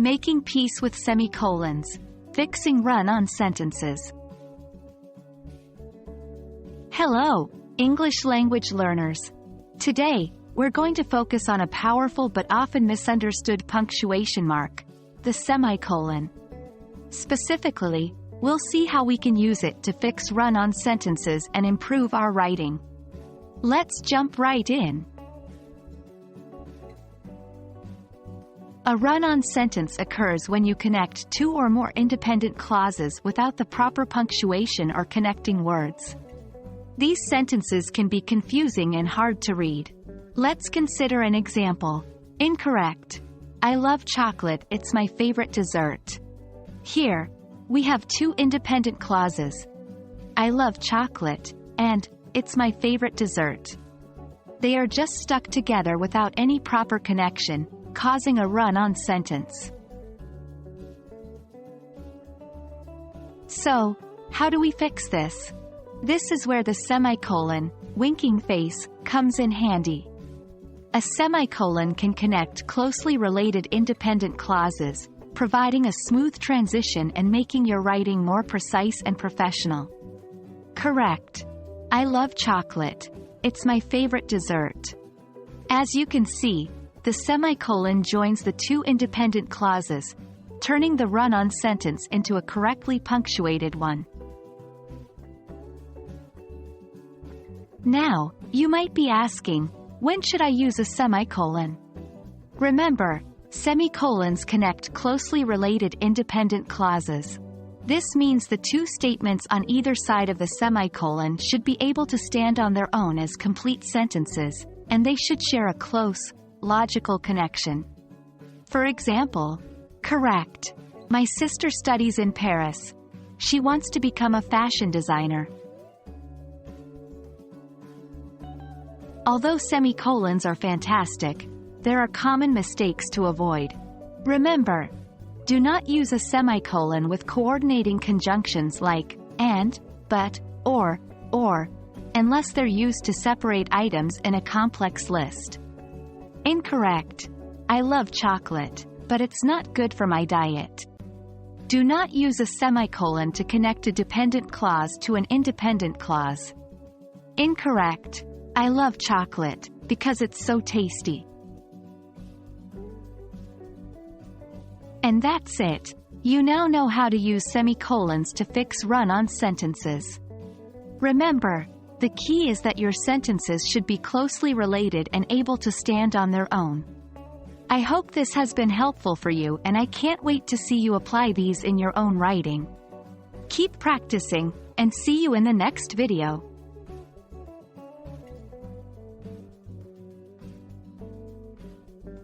Making peace with semicolons. Fixing run-on sentences. Hello, English language learners. Today, we're going to focus on a powerful but often misunderstood punctuation mark, the semicolon. Specifically, we'll see how we can use it to fix run-on sentences and improve our writing. Let's jump right in. A run-on sentence occurs when you connect two or more independent clauses without the proper punctuation or connecting words. These sentences can be confusing and hard to read. Let's consider an example. Incorrect. I love chocolate, it's my favorite dessert. Here, we have two independent clauses. I love chocolate, and it's my favorite dessert. They are just stuck together without any proper connection, causing a run-on sentence. So, how do we fix this? This is where the semicolon, winking face, comes in handy. A semicolon can connect closely related independent clauses, providing a smooth transition and making your writing more precise and professional. Correct. I love chocolate. It's my favorite dessert. As you can see, the semicolon joins the two independent clauses, turning the run-on sentence into a correctly punctuated one. Now, you might be asking, when should I use a semicolon? Remember, semicolons connect closely related independent clauses. This means the two statements on either side of the semicolon should be able to stand on their own as complete sentences, and they should share a close, logical connection. For example, correct. My sister studies in Paris. She wants to become a fashion designer. Although semicolons are fantastic, there are common mistakes to avoid. Remember, do not use a semicolon with coordinating conjunctions like and, but, or, unless they're used to separate items in a complex list. Incorrect. I love chocolate, but it's not good for my diet. Do not use a semicolon to connect a dependent clause to an independent clause. Incorrect. I love chocolate, because it's so tasty. And that's it. You now know how to use semicolons to fix run-on sentences. Remember, the key is that your sentences should be closely related and able to stand on their own. I hope this has been helpful for you, and I can't wait to see you apply these in your own writing. Keep practicing, and see you in the next video.